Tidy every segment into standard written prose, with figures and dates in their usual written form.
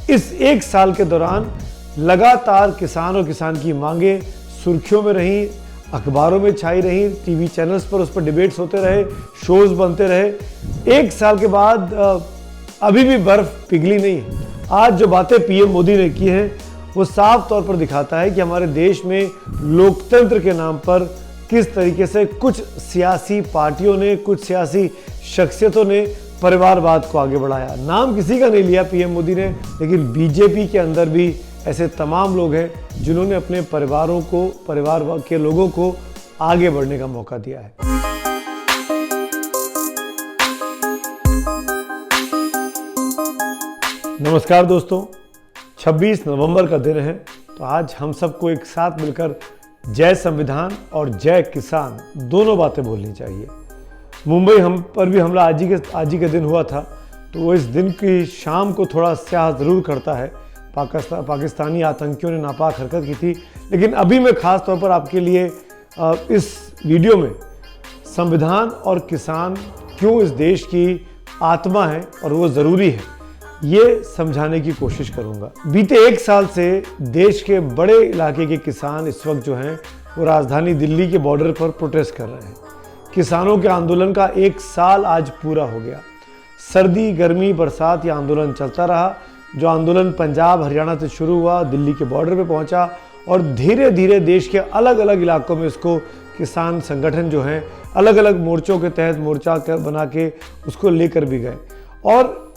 इस एक साल के दौरान लगातार किसान और किसान की मांगे सुर्खियों में रहीं, अखबारों में छाई रहीं, टीवी चैनल्स पर उस पर डिबेट्स होते रहे, शोज बनते रहे। एक साल के बाद अभी भी बर्फ पिघली नहीं है। आज जो बातें पीएम मोदी ने की हैं वो साफ तौर पर दिखाता है कि हमारे देश में लोकतंत्र के नाम पर किस तरीके से कुछ सियासी पार्टियों ने, कुछ सियासी शख्सियतों ने परिवारवाद को आगे बढ़ाया। नाम किसी का नहीं लिया पीएम मोदी ने, लेकिन बीजेपी के अंदर भी ऐसे तमाम लोग हैं जिन्होंने अपने परिवारों को, परिवार के लोगों को आगे बढ़ने का मौका दिया है। नमस्कार दोस्तों, 26 नवंबर का दिन है, तो आज हम सबको एक साथ मिलकर जय संविधान और जय किसान दोनों बातें बोलनी चाहिए। मुंबई हम पर भी हमला आज ही के दिन हुआ था, तो वो इस दिन की शाम को थोड़ा स्याह ज़रूर करता है। पाकिस्तानी आतंकियों ने नापाक हरकत की थी, लेकिन अभी मैं ख़ास तौर पर आपके लिए इस वीडियो में संविधान और किसान क्यों इस देश की आत्मा है और वो ज़रूरी है, ये समझाने की कोशिश करूंगा। बीते एक साल से देश के बड़े इलाके के किसान इस वक्त जो हैं वो राजधानी दिल्ली के बॉर्डर पर प्रोटेस्ट कर रहे हैं। किसानों के आंदोलन का एक साल आज पूरा हो गया। सर्दी, गर्मी, बरसात ये आंदोलन चलता रहा। जो आंदोलन पंजाब, हरियाणा से शुरू हुआ, दिल्ली के बॉर्डर पे पहुंचा और धीरे धीरे देश के अलग अलग इलाकों में इसको किसान संगठन जो हैं अलग अलग मोर्चों के तहत मोर्चा बना के उसको लेकर भी गए। और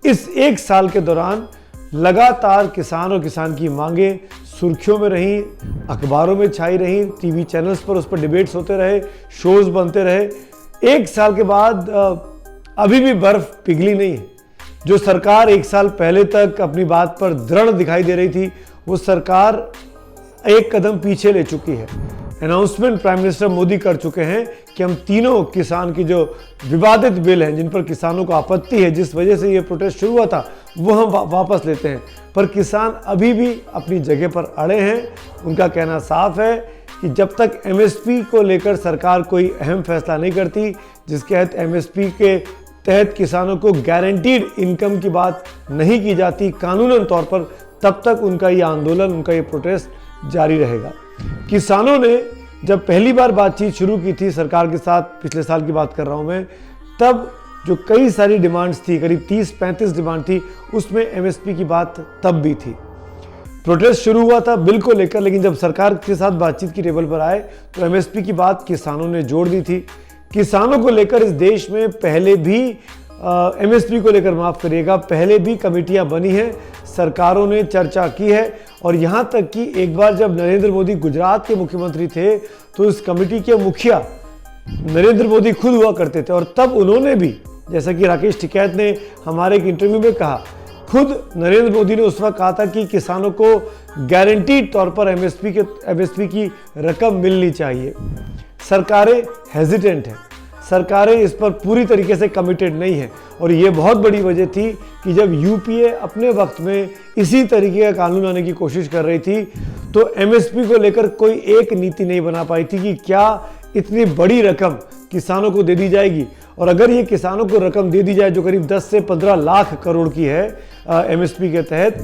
इस एक साल के दौरान लगातार किसान और किसान की मांगे सुर्खियों में रहीं, अखबारों में छाई रहीं, टीवी चैनल्स पर उस पर डिबेट्स होते रहे, शोज बनते रहे। एक साल के बाद अभी भी बर्फ पिघली नहीं है। जो सरकार एक साल पहले तक अपनी बात पर दृढ़ दिखाई दे रही थी, वो सरकार एक कदम पीछे ले चुकी है। अनाउंसमेंट प्राइम मिनिस्टर मोदी कर चुके हैं कि हम तीनों किसान की जो विवादित बिल हैं, जिन पर किसानों को आपत्ति है, जिस वजह से ये प्रोटेस्ट शुरू हुआ था, वो हम वापस लेते हैं। पर किसान अभी भी अपनी जगह पर अड़े हैं। उनका कहना साफ है कि जब तक एमएसपी को लेकर सरकार कोई अहम फैसला नहीं करती, जिसके तहत एमएसपी के तहत किसानों को गारंटीड इनकम की बात नहीं की जाती कानूनन तौर पर, तब तक उनका ये आंदोलन, उनका ये प्रोटेस्ट जारी रहेगा। किसानों ने जब पहली बार बातचीत शुरू की थी सरकार के साथ, पिछले साल की बात कर रहा हूं मैं, तब जो कई सारी डिमांड्स थी, करीब 30-35 डिमांड थी, उसमें एमएसपी की बात तब भी थी। प्रोटेस्ट शुरू हुआ था बिल को लेकर, लेकिन जब सरकार के साथ बातचीत की टेबल पर आए तो एमएसपी की बात किसानों ने जोड़ दी थी। किसानों को लेकर इस देश में पहले भी एमएसपी को लेकर, माफ़ करिएगा, पहले भी कमेटियां बनी हैं, सरकारों ने चर्चा की है। और यहाँ तक कि एक बार जब नरेंद्र मोदी गुजरात के मुख्यमंत्री थे तो इस कमेटी के मुखिया नरेंद्र मोदी खुद हुआ करते थे, और तब उन्होंने भी, जैसा कि राकेश टिकैत ने हमारे एक इंटरव्यू में कहा, खुद नरेंद्र मोदी ने उस वक्त कहा था कि किसानों को गारंटीड तौर पर एमएसपी की रकम मिलनी चाहिए। सरकारें हेजिटेंट हैं, सरकारें इस पर पूरी तरीके से कमिटेड नहीं है। और ये बहुत बड़ी वजह थी कि जब यूपीए अपने वक्त में इसी तरीके का कानून लाने की कोशिश कर रही थी, तो एमएसपी को लेकर कोई एक नीति नहीं बना पाई थी कि क्या इतनी बड़ी रकम किसानों को दे दी जाएगी। और अगर ये किसानों को रकम दे दी जाए जो करीब 10 से 15 लाख करोड़ की है एमएसपी के तहत,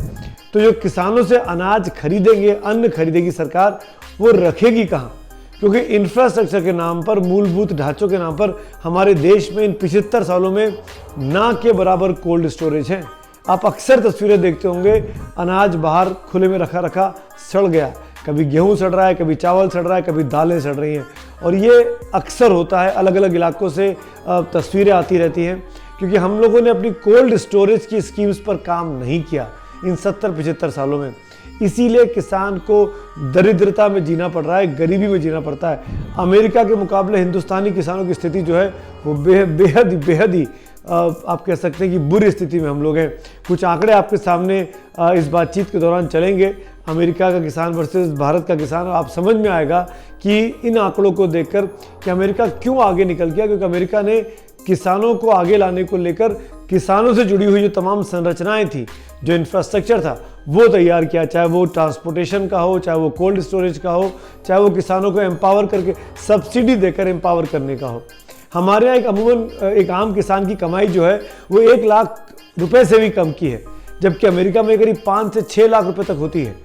तो जो किसानों से अनाज खरीदेंगे, अन्न खरीदेगी सरकार, वो रखेगी कहाँ? क्योंकि इंफ्रास्ट्रक्चर के नाम पर, मूलभूत ढांचों के नाम पर हमारे देश में इन 75 सालों में ना के बराबर कोल्ड स्टोरेज हैं। आप अक्सर तस्वीरें देखते होंगे, अनाज बाहर खुले में रखा सड़ गया, कभी गेहूं सड़ रहा है, कभी चावल सड़ रहा है, कभी दालें सड़ रही हैं। और ये अक्सर होता है, अलग अलग इलाकों से तस्वीरें आती रहती हैं, क्योंकि हम लोगों ने अपनी कोल्ड स्टोरेज की स्कीम्स पर काम नहीं किया इन 70-75 सालों में। इसीलिए किसान को दरिद्रता में जीना पड़ रहा है, गरीबी में जीना पड़ता है। अमेरिका के मुकाबले हिंदुस्तानी किसानों की स्थिति जो है वो बेहद ही आप कह सकते हैं कि बुरी स्थिति में हम लोग हैं। कुछ आंकड़े आपके सामने इस बातचीत के दौरान चलेंगे, अमेरिका का किसान वर्सेस भारत का किसान, आप समझ में आएगा कि इन आंकड़ों को देखकर कि अमेरिका क्यों आगे निकल गया। क्योंकि अमेरिका ने किसानों को आगे लाने को लेकर किसानों से जुड़ी हुई जो तमाम संरचनाएं थी, जो इंफ्रास्ट्रक्चर था, वो तैयार किया, चाहे वो ट्रांसपोर्टेशन का हो, चाहे वो कोल्ड स्टोरेज का हो, चाहे वो किसानों को एम्पावर करके सब्सिडी देकर एम्पावर करने का हो। हमारे यहाँ एक आम किसान की कमाई जो है वो 1 लाख रुपए से भी कम की है, जबकि अमेरिका में करीब 5 से 6 लाख रुपए तक होती है।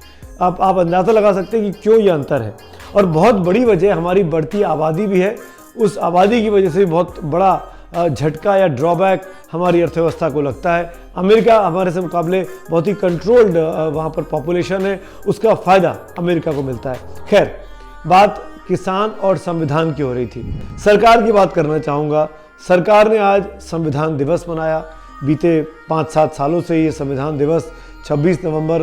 आप अंदाज़ा लगा सकते हैं कि क्यों ये अंतर है। और बहुत बड़ी वजह हमारी बढ़ती आबादी भी है। उस आबादी की वजह से भी बहुत बड़ा झटका या ड्रॉबैक हमारी अर्थव्यवस्था को लगता है। अमेरिका हमारे से मुकाबले बहुत ही कंट्रोल्ड वहाँ पर पॉपुलेशन है, उसका फ़ायदा अमेरिका को मिलता है। खैर, बात किसान और संविधान की हो रही थी। सरकार की बात करना चाहूँगा। सरकार ने आज संविधान दिवस मनाया। बीते 5-7 सालों से ये संविधान दिवस 26 नवंबर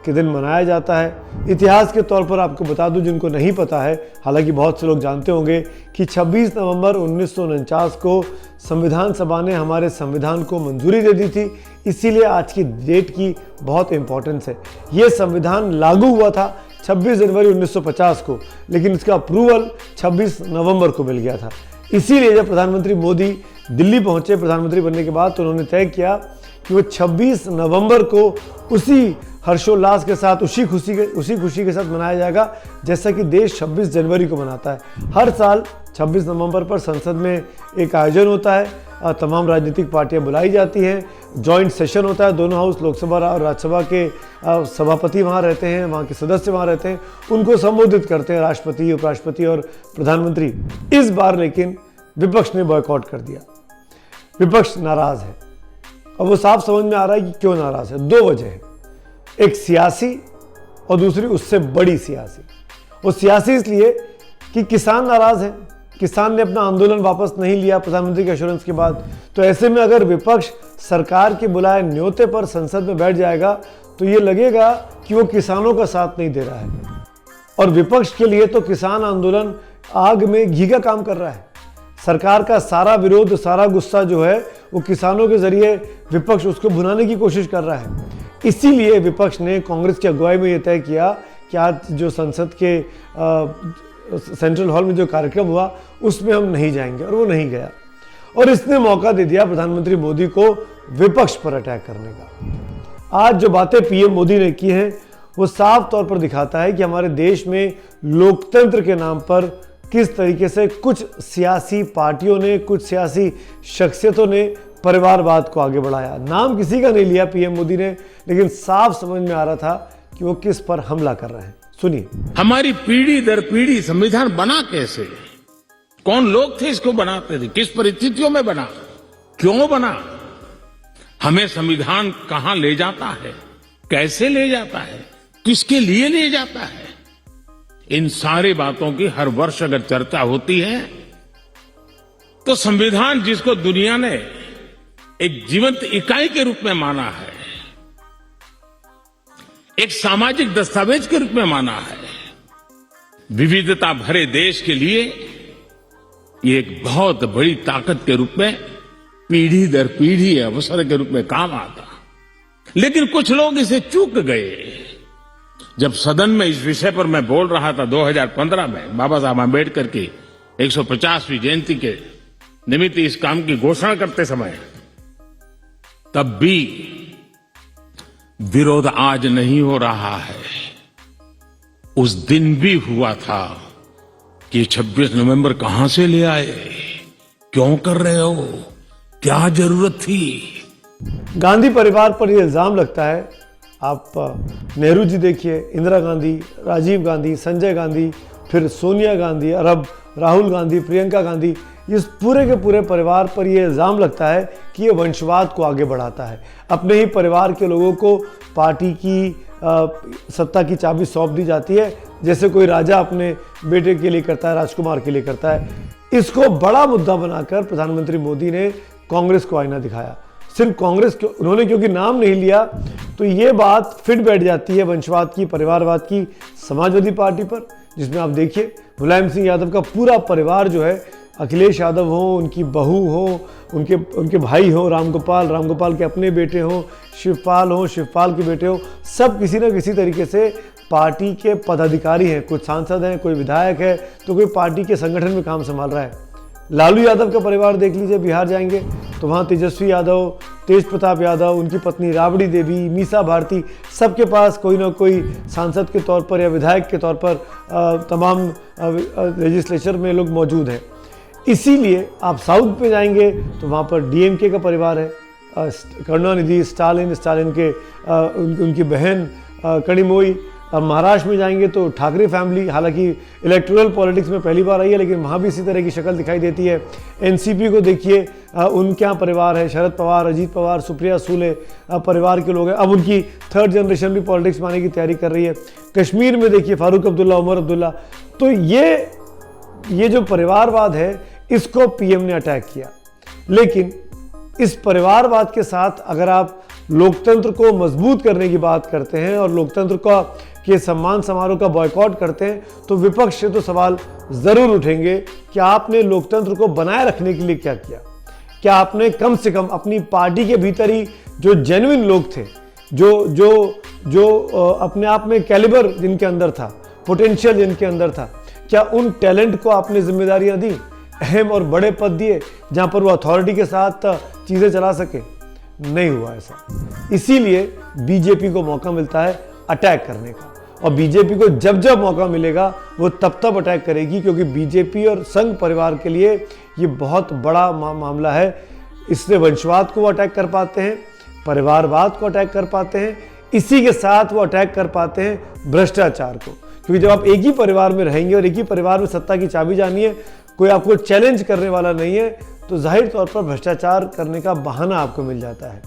के दिन मनाया जाता है। इतिहास के तौर पर आपको बता दूं, जिनको नहीं पता है, हालांकि बहुत से लोग जानते होंगे कि 26 नवंबर 1949 को संविधान सभा ने हमारे संविधान को मंजूरी दे दी थी। इसीलिए आज की डेट की बहुत इंपॉर्टेंस है। ये संविधान लागू हुआ था 26 जनवरी 1950 को, लेकिन इसका अप्रूवल 26 नवंबर को मिल गया था। इसीलिए जब प्रधानमंत्री मोदी दिल्ली पहुंचे प्रधानमंत्री बनने के बाद, तो उन्होंने तय किया कि वो 26 नवंबर को उसी हर्षोल्लास के साथ, उसी खुशी के साथ मनाया जाएगा जैसा कि देश 26 जनवरी को मनाता है। हर साल 26 नवंबर पर संसद में एक आयोजन होता है, तमाम राजनीतिक पार्टियां बुलाई जाती हैं, जॉइंट सेशन होता है, दोनों हाउस लोकसभा और राज्यसभा के सभापति वहाँ रहते हैं, वहाँ के सदस्य वहाँ रहते हैं, उनको संबोधित करते हैं राष्ट्रपति, उपराष्ट्रपति और प्रधानमंत्री। इस बार लेकिन विपक्ष ने बॉयकॉट कर दिया। विपक्ष नाराज है और वो साफ समझ में आ रहा है कि क्यों नाराज है। 2 वजह है, एक सियासी और दूसरी उससे बड़ी सियासी। वो सियासी इसलिए कि किसान नाराज है, किसान ने अपना आंदोलन वापस नहीं लिया प्रधानमंत्री के एश्योरेंस के बाद। तो ऐसे में अगर विपक्ष सरकार के बुलाए न्योते पर संसद में बैठ जाएगा तो ये लगेगा कि वो किसानों का साथ नहीं दे रहा है। और विपक्ष के लिए तो किसान आंदोलन आग में घी का काम कर रहा है। सरकार का सारा विरोध, सारा गुस्सा जो है वो किसानों के जरिए विपक्ष उसको भुनाने की कोशिश कर रहा है। इसीलिए विपक्ष ने कांग्रेस की अगुवाई में ये तय किया कि आज जो संसद के सेंट्रल हॉल में जो कार्यक्रम हुआ उसमें हम नहीं जाएंगे, और वो नहीं गया। और इसने मौका दे दिया प्रधानमंत्री मोदी को विपक्ष पर अटैक करने का। आज जो बातें पीएम मोदी ने की हैं वो साफ तौर पर दिखाता है कि हमारे देश में लोकतंत्र के नाम पर किस तरीके से कुछ सियासी पार्टियों ने, कुछ सियासी शख्सियतों ने परिवारवाद को आगे बढ़ाया। नाम किसी का नहीं लिया पीएम मोदी ने, लेकिन साफ समझ में आ रहा था कि वो किस पर हमला कर रहे हैं। सुनिए। हमारी पीढ़ी दर पीढ़ी संविधान बना कैसे, कौन लोग थे इसको बनाते थे, किस परिस्थितियों में बना, क्यों बना, हमें संविधान कहां ले जाता है, कैसे ले जाता है, किसके लिए ले जाता है, इन सारी बातों की हर वर्ष अगर चर्चा होती है तो संविधान जिसको दुनिया ने एक जीवंत इकाई के रूप में माना है, एक सामाजिक दस्तावेज के रूप में माना है, विविधता भरे देश के लिए ये एक बहुत बड़ी ताकत के रूप में पीढ़ी दर पीढ़ी अवसर के रूप में काम आता। लेकिन कुछ लोग इसे चूक गए। जब सदन में इस विषय पर मैं बोल रहा था 2015 में बाबा साहब आंबेडकर की 150वीं जयंती के निमित्त इस काम की घोषणा करते समय, तब भी विरोध आज नहीं हो रहा है, उस दिन भी हुआ था कि 26 नवंबर कहां से ले आए, क्यों कर रहे हो, क्या जरूरत थी। गांधी परिवार पर यह इल्जाम लगता है। आप नेहरू जी देखिए, इंदिरा गांधी, राजीव गांधी, संजय गांधी, फिर सोनिया गांधी और अब राहुल गांधी, प्रियंका गांधी, इस पूरे के पूरे परिवार पर यह इल्ज़ाम लगता है कि ये वंशवाद को आगे बढ़ाता है। अपने ही परिवार के लोगों को पार्टी की सत्ता की चाबी सौंप दी जाती है, जैसे कोई राजा अपने बेटे के लिए करता है, राजकुमार के लिए करता है। इसको बड़ा मुद्दा बनाकर प्रधानमंत्री मोदी ने कांग्रेस को आईना दिखाया। सिर्फ कांग्रेस को उन्होंने क्योंकि नाम नहीं लिया तो ये बात फिट बैठ जाती है वंशवाद की, परिवारवाद की समाजवादी पार्टी पर, जिसमें आप देखिए मुलायम सिंह यादव का पूरा परिवार जो है, अखिलेश यादव हो, उनकी बहू हो, उनके भाई हो, रामगोपाल के अपने बेटे हो, शिवपाल के बेटे हो, सब किसी न किसी तरीके से पार्टी के पदाधिकारी हैं। कुछ सांसद हैं, कोई विधायक है, तो कोई पार्टी के संगठन में काम संभाल रहा है। लालू यादव का परिवार देख लीजिए, बिहार जाएंगे तो वहाँ तेजस्वी यादव, तेज प्रताप यादव, उनकी पत्नी राबड़ी देवी, मीसा भारती, सबके पास कोई ना कोई सांसद के तौर पर या विधायक के तौर पर तमाम लेजिस्लेचर में लोग मौजूद हैं। इसीलिए आप साउथ पे जाएंगे तो वहाँ पर डीएमके का परिवार है, करुणानिधि, स्टालिन के उनकी बहन कनिमोई। अब महाराष्ट्र में जाएंगे तो ठाकरे फैमिली, हालांकि इलेक्टोरल पॉलिटिक्स में पहली बार आई है, लेकिन वहाँ भी इसी तरह की शक्ल दिखाई देती है। एनसीपी को देखिए, उनके यहाँ परिवार है, शरद पवार, अजीत पवार, सुप्रिया सूले परिवार के लोग हैं। अब उनकी थर्ड जनरेशन भी पॉलिटिक्स में आने की तैयारी कर रही है। कश्मीर में देखिए फारूक अब्दुल्ला, उमर अब्दुल्ला। तो ये जो परिवारवाद है, इसको पीएम ने अटैक किया। लेकिन इस परिवारवाद के साथ अगर आप लोकतंत्र को मजबूत करने की बात करते हैं और लोकतंत्र के सम्मान समारोह का बॉयकॉट करते हैं, तो विपक्ष से तो सवाल जरूर उठेंगे कि आपने लोकतंत्र को बनाए रखने के लिए क्या किया। क्या आपने कम से कम अपनी पार्टी के भीतर ही जो जेन्युइन लोग थे, जो अपने आप में कैलिबर जिनके अंदर था, पोटेंशियल जिनके अंदर था, क्या उन टैलेंट को आपने जिम्मेदारियां दी, अहम और बड़े पद दिए जहां पर वो अथॉरिटी के साथ चीजें चला सके? नहीं हुआ ऐसा। इसीलिए बीजेपी को मौका मिलता है अटैक करने का, और बीजेपी को जब जब मौका मिलेगा वो तब अटैक करेगी, क्योंकि बीजेपी और संघ परिवार के लिए ये बहुत बड़ा मामला है। इससे वंशवाद को वो अटैक कर पाते हैं, परिवारवाद को अटैक कर पाते हैं, इसी के साथ वो अटैक कर पाते हैं भ्रष्टाचार को। क्योंकि जब आप एक ही परिवार में रहेंगे और एक ही परिवार में सत्ता की चाबी जानी है, कोई आपको चैलेंज करने वाला नहीं है, तो जाहिर तौर पर भ्रष्टाचार करने का बहाना आपको मिल जाता है।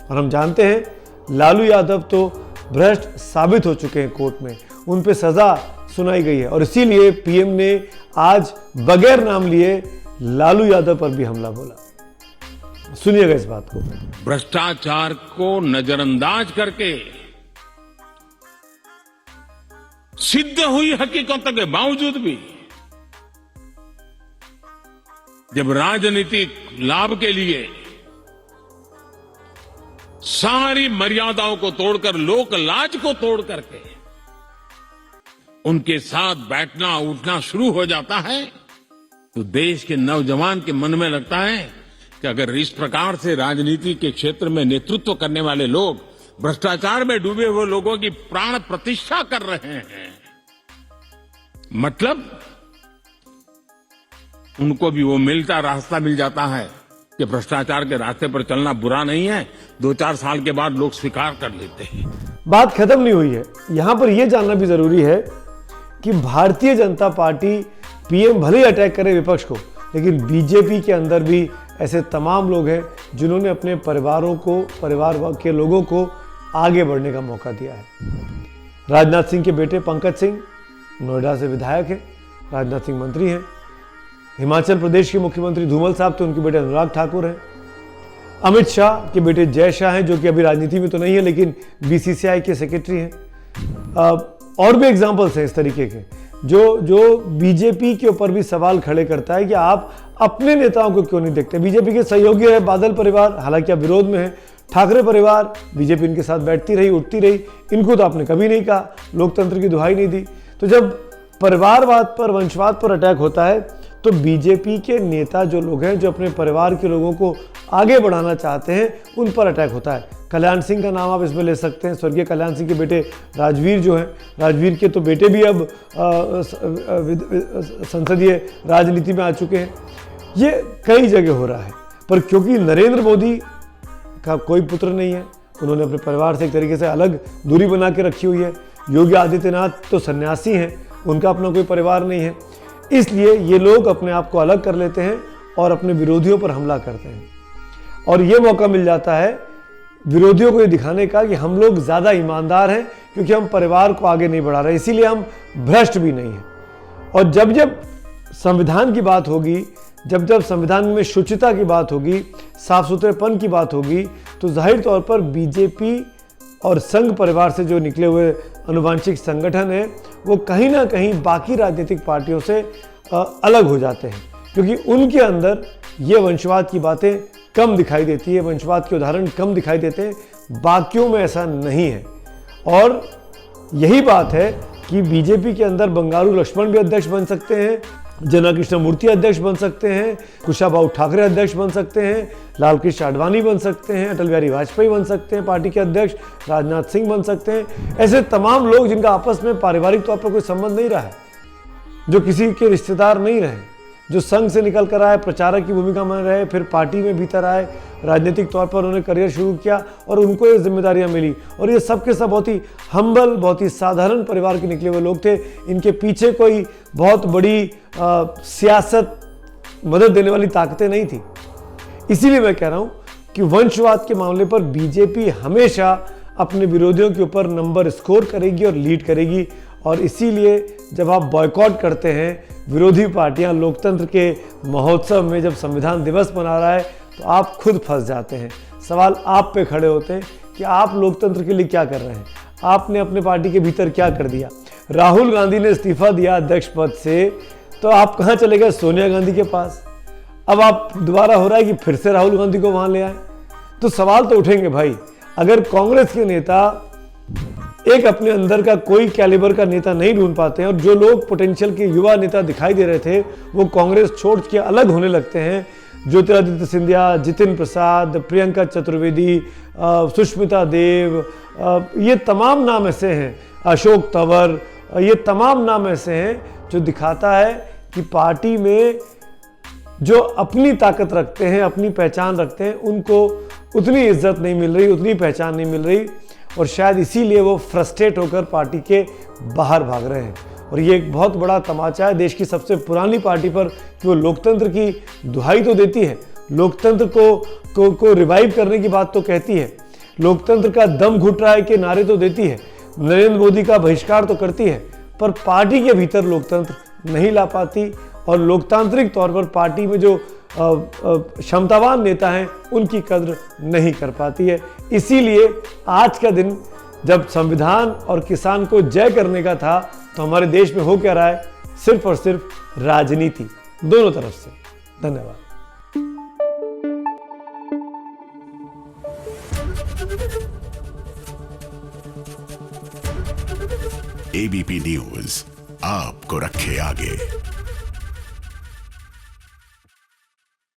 और हम जानते हैं लालू यादव तो भ्रष्ट साबित हो चुके हैं कोर्ट में, उन पे सजा सुनाई गई है, और इसीलिए पीएम ने आज बगैर नाम लिए लालू यादव पर भी हमला बोला। सुनिएगा इस बात को। भ्रष्टाचार को नजरअंदाज करके सिद्ध हुई हकीकतों के बावजूद भी जब राजनीतिक लाभ के लिए सारी मर्यादाओं को तोड़कर, लोक लाज को तोड़ करके उनके साथ बैठना उठना शुरू हो जाता है, तो देश के नौजवान के मन में लगता है कि अगर इस प्रकार से राजनीति के क्षेत्र में नेतृत्व करने वाले लोग भ्रष्टाचार में डूबे हुए लोगों की प्राण प्रतिष्ठा कर रहे हैं, मतलब उनको भी वो रास्ता मिल जाता है कि भ्रष्टाचार के रास्ते पर चलना बुरा नहीं है। 2-4 साल के बाद लोग स्वीकार कर लेते हैं। बात खत्म नहीं हुई है। यहां पर यह जानना भी जरूरी है कि भारतीय जनता पार्टी, पीएम भले ही अटैक करे विपक्ष को, लेकिन बीजेपी के अंदर भी ऐसे तमाम लोग हैं जिन्होंने अपने परिवार के लोगों को आगे बढ़ने का मौका दिया है। राजनाथ सिंह के बेटे पंकज सिंह नोएडा से विधायक हैं, राजनाथ सिंह मंत्री हैं। हिमाचल प्रदेश के मुख्यमंत्री धूमल साहब तो उनके बेटे अनुराग ठाकुर हैं। अमित शाह के बेटे जय शाह हैं, जो कि अभी राजनीति में तो नहीं है, लेकिन बीसीसीआई के सेक्रेटरी हैं। और भी एग्जाम्पल्स हैं इस तरीके के, जो बीजेपी के ऊपर भी सवाल खड़े करता है कि आप अपने नेताओं को क्यों नहीं देखते। बीजेपी के सहयोगी है बादल परिवार, हालांकि आप विरोध में है। ठाकरे परिवार, बीजेपी इनके साथ बैठती रही, उठती रही, इनको तो आपने कभी नहीं कहा, लोकतंत्र की दुहाई नहीं दी। तो जब परिवारवाद पर, वंशवाद पर अटैक होता है, तो बीजेपी के नेता जो लोग हैं, जो अपने परिवार के लोगों को आगे बढ़ाना चाहते हैं, उन पर अटैक होता है। कल्याण सिंह का नाम आप इसमें ले सकते हैं। स्वर्गीय कल्याण सिंह के बेटे राजवीर जो हैं, राजवीर के तो बेटे भी अब संसदीय राजनीति में आ चुके हैं। ये कई जगह हो रहा है, पर क्योंकि नरेंद्र मोदी का कोई पुत्र नहीं है, उन्होंने अपने परिवार से एक तरीके से अलग दूरी बना के रखी हुई है। योगी आदित्यनाथ तो सन्यासी हैं, उनका अपना कोई परिवार नहीं है, इसलिए ये लोग अपने आप को अलग कर लेते हैं और अपने विरोधियों पर हमला करते हैं। और ये मौका मिल जाता है विरोधियों को ये दिखाने का कि हम लोग ज़्यादा ईमानदार हैं, क्योंकि हम परिवार को आगे नहीं बढ़ा रहे, इसीलिए हम भ्रष्ट भी नहीं हैं। और जब जब संविधान की बात होगी, जब संविधान में शुचिता की बात होगी, साफ सुथरेपन की बात होगी, तो जाहिर तौर पर बीजेपी और संघ परिवार से जो निकले हुए अनुवांशिक संगठन है, वो कहीं ना कहीं बाकी राजनीतिक पार्टियों से अलग हो जाते हैं, क्योंकि उनके अंदर ये वंशवाद की बातें कम दिखाई देती है, वंशवाद के उदाहरण कम दिखाई देते हैं। बाकियों में ऐसा नहीं है। और यही बात है कि बीजेपी के अंदर बंगारू लक्ष्मण भी अध्यक्ष बन सकते हैं, जना कृष्ण मूर्ति अध्यक्ष बन सकते हैं, कुशाभाऊ ठाकरे अध्यक्ष बन सकते हैं, लाल कृष्ण आडवाणी बन सकते हैं, अटल बिहारी वाजपेयी बन सकते हैं पार्टी के अध्यक्ष, राजनाथ सिंह बन सकते हैं। ऐसे तमाम लोग जिनका आपस में पारिवारिक तौर पर कोई संबंध नहीं रहा है, जो किसी के रिश्तेदार नहीं रहे, जो संघ से निकल कर आए, प्रचारक की भूमिका में रहे, फिर पार्टी में भीतर आए, राजनीतिक तौर पर उन्होंने करियर शुरू किया और उनको ये जिम्मेदारियां मिली। और ये सब के सब बहुत ही हम्बल, बहुत ही साधारण परिवार के निकले हुए लोग थे। इनके पीछे कोई बहुत बड़ी सियासत, मदद देने वाली ताकतें नहीं थी। इसीलिए मैं कह रहा हूं कि वंशवाद के मामले पर बीजेपी हमेशा अपने विरोधियों के ऊपर नंबर स्कोर करेगी और लीड करेगी। और इसीलिए जब आप बॉयकॉट करते हैं, विरोधी पार्टियां लोकतंत्र के महोत्सव में जब संविधान दिवस मना रहा है, तो आप खुद फंस जाते हैं। सवाल आप पे खड़े होते हैं कि आप लोकतंत्र के लिए क्या कर रहे हैं, आपने अपने पार्टी के भीतर क्या कर दिया। राहुल गांधी ने इस्तीफा दिया अध्यक्ष पद से, तो आप कहाँ चले गए? सोनिया गांधी के पास। अब आप दोबारा हो रहा है कि फिर से राहुल गांधी को वहां ले आए। तो सवाल तो उठेंगे भाई। अगर कांग्रेस के नेता एक अपने अंदर का कोई कैलिबर का नेता नहीं ढूंढ पाते हैं और जो लोग पोटेंशियल के युवा नेता दिखाई दे रहे थे वो कांग्रेस छोड़ के अलग होने लगते हैं, ज्योतिरादित्य सिंधिया, जितिन प्रसाद, प्रियंका चतुर्वेदी, सुष्मिता देव, ये तमाम नाम ऐसे हैं, अशोक तंवर, ये तमाम नाम ऐसे हैं जो दिखाता है कि पार्टी में जो अपनी ताकत रखते हैं, अपनी पहचान रखते हैं, उनको उतनी इज्जत नहीं मिल रही, उतनी पहचान नहीं मिल रही। और शायद इसीलिए वो फ्रस्ट्रेट होकर पार्टी के बाहर भाग रहे हैं। और ये एक बहुत बड़ा तमाचा है देश की सबसे पुरानी पार्टी पर कि वो लोकतंत्र की दुहाई तो देती है, लोकतंत्र को रिवाइव करने की बात तो कहती है, लोकतंत्र का दम घुट रहा है के नारे तो देती है, नरेंद्र मोदी का बहिष्कार तो करती है, पर पार्टी के भीतर लोकतंत्र नहीं ला पाती। और लोकतांत्रिक तौर पर पार्टी में जो क्षमतावान नेता हैं उनकी कद्र नहीं कर पाती है। इसीलिए आज का दिन जब संविधान और किसान को जय करने का था, तो हमारे देश में हो क्या रहा है? सिर्फ और सिर्फ राजनीति, दोनों तरफ से। धन्यवाद। एबीपी न्यूज आपको रखे आगे।